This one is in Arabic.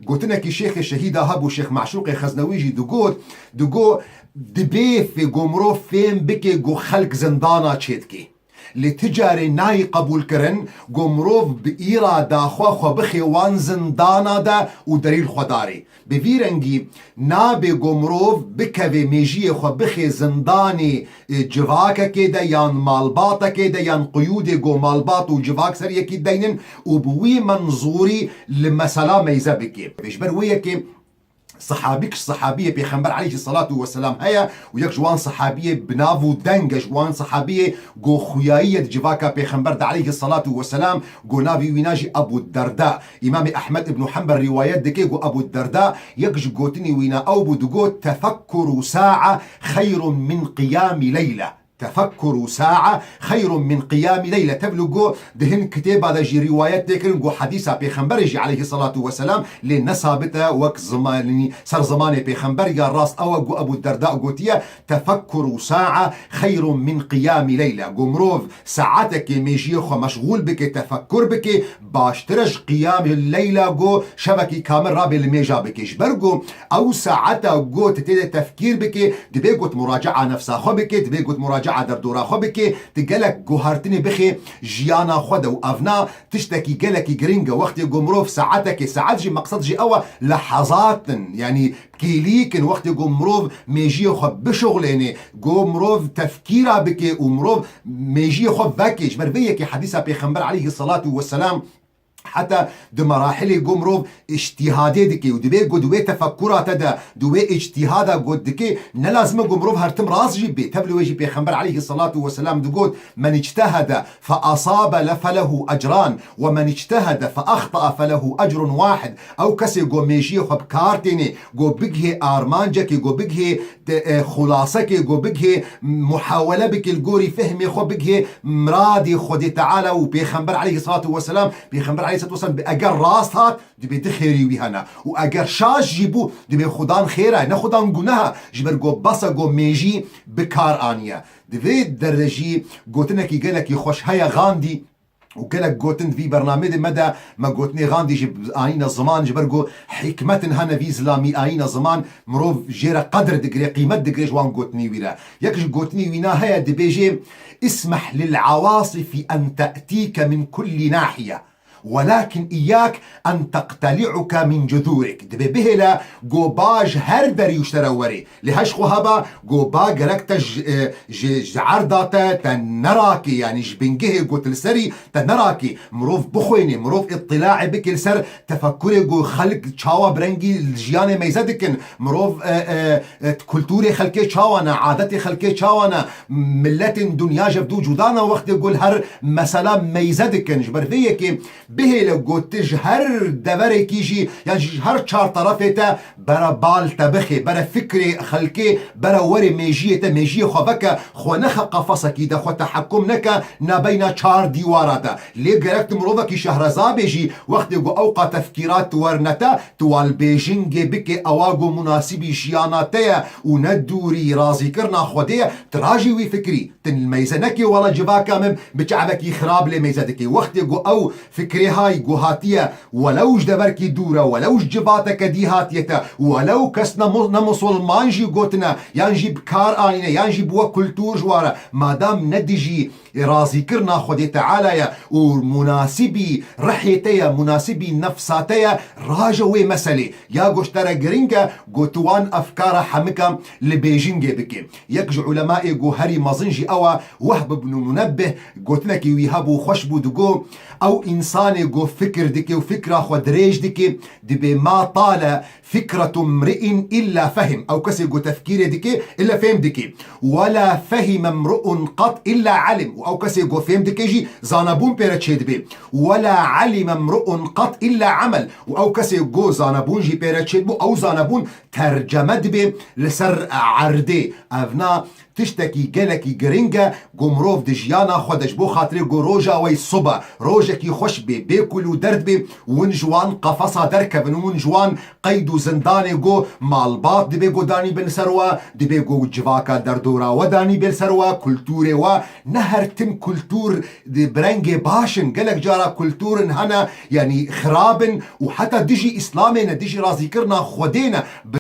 قوتنا كي شيخ الشهيد هابو شيخ معشوق خزنويجي دقو دبي في قمرو فين بكي قو خلق زندانا تشيدكي لتجاري ناي قبول كرن قمروف بإيرا خوا خو بخي وان زندانا دا ودليل خداري بفيرنجي نابي قمروف بكوي ميجي خو بخي زنداني جواكا كده يان مالباتا كده يان قيودي قو مالبات وجواك سريا كي دينن وبوي منظوري لمسلا ميزا بكي بيشبر ويكي صحابيكش صحابية بيخنبر عليه الصلاة والسلام هيا ويك جوان صحابية بنافو دنج جوان صحابية جو خياية جواكا بيخنبر عليه الصلاة والسلام جو نافي ويناجي أبو الدرداء إمام أحمد بن حنبل روايات دكي جو أبو الدرداء يكش جوتني وينا أو بدقو تفكر ساعة خير من قيام ليلة تفكر ساعة خير من قيام ليلة تبلغو دهن كتاب هذا جي روايات تكرن جو حديثة بيخنبرجي عليه الصلاة والسلام لنصابته وقت زمان سر زمان بيخنبر يا راس أو جو أبو الدرداء قوتيا تفكر ساعة خير من قيام ليلة جو مروف ساعتك ميجيخو مشغول بك تفكر بك باشترج قيام الليلة جو شبكي كامل رابي الميجا بك جبرجو أو ساعتها جو تتدى تفكير بك دبيقوت مراجعة نفسها خو بك دبيقوت مراجعة در دورا خو بكي تقلك جوهرتني بخي جيانا خدا وافنا تشتكي قلك جرينجا وقت جمروف ساعتك ساعات جي مقصد جي اوا لحظات يعني كيليك وقت جمروف ميجي خو بشغليني جمروف تفكيرا بكي ومروف ميجي خو باكيج مربيك حديثة بيخنبر عليه الصلاة والسلام حتى دو مراحل قمروف اجتهادي دكي ودوي قدوي تفكرات دا دوي اجتهادا قد دكي نلازم قمروف هرتم راس جيبي تبلو يجي بيخنبر عليه الصلاة والسلام دو من اجتهد فأصاب فله أجران ومن اجتهد فأخطأ فله أجر واحد أو كسي قو ميجي خب كارتيني قو بقه آرمانجكي قو بقه خلاصكي قو بقه محاولة بك القوري فهمي خب بقه مرادي خدي تعالى وبيخنبر عليه الصلاة والسلام بيخنبر عليه الصلاة والسلام بأجر راستها دبي تخيري ويهنا وأجر شاش جيبو دبي خدان خيره نخدان جنها جبر جو بسا جو ميجي بكار آنيا دبي درجي قوتنا كي قالك يخش هيا غاندي وكلك قوتن في برنامج مدى ما قوتني غاندي جب آين الزمان جبرجو حكمة هنا في زلامي آين الزمان مروف جيرا قدر دقري قيمة دقري جوان قوتني ويرا يكش قوتني وينا هيا دبيجي اسمح للعواصف أن تأتيك من كل ناحية ولكن إياك أن تقتلعك من جذورك دبي بهلا جو باج هر دري يشتروري لهش خو هبا جو باج ركت عرداتا تنراكي يعني جبنجه جو تلسري تنراكي مروف بخويني مروف اطلاع بك السر تفكري جو خلق تشاوا برنجي الجياني ميزدكن مروف كولتوري خلقي تشاوانا عادتي خلقي تشاوانا ملت دنيا جبدو جودانا وقت يقول هر مثلا ميزدكن جبر فيكي به لو تجهر دوري كيجي يعني هر چار طرفته برا بالتا بخي برا فكري خلقي برا وري ميجي خوبك خونخ قفصك ده خو تحكم نك نبين چار ديواراتا لي قرقت مروفك شهرزا بيجي وقت جو اوقا تفكيرات ورنتا توال بيجينج بك اواغو مناسبي جياناتيا وندوري رازي كرنا خوديا تراجي وي فكري تنميزنكي ولا جباكا من بچعبك يخراب لي ميزدكي وقت جو او فكري هاي جوهاتية ولوش دبركي دورة ولوش جباتك دي هاتيتا ولو كسنا مسلمان جي قوتنا ينجي بكار آينة ينجي بوا كلتور جوارة مادام ندجي رازي كرنا خدي تعالى ومناسبي رحيتيا مناسبي نفساتيا راجوي مسألة يا قشترى جرينجا قوتوان أفكار حمكة لبيجينج بكي يكج علماء جوهري مزنجي أو وهب بن منبه قوتنا كي ويهبو خشبو دقو أو إنسان جو فكر دكي وفكرة خدريج دكي دبي ما طال فكرة امرئ إلا فهم أو كسي جو تفكير دكي إلا فهم دكي ولا فهم امرؤ قط إلا علم أو كسي جو فهم دكي جي زانبون بيرتشيد بي ولا علم امرؤ قط إلا عمل أو كسي جو زانبون جي بيرتشيد بو أو زانبون ترجمد بي لسر عردي أفنا تشتكي قلكي قرنجة قمروف دجيانا خودش بو خاطري قو روجا ويصبا روجكي خوش بي بيكل ودرد بي ونجوان قفصا دركبن ونجوان قيدو زنداني قو مالباط دبي قو داني بن سروا دبي قو جواكا دردورا وداني بن سروا كلتوري و نهر تم كلتور دي برنجي باشن قلك جارا كلتور هنا يعني خرابن وحتى دجي إسلامنا دجي رازي كرنا خودينا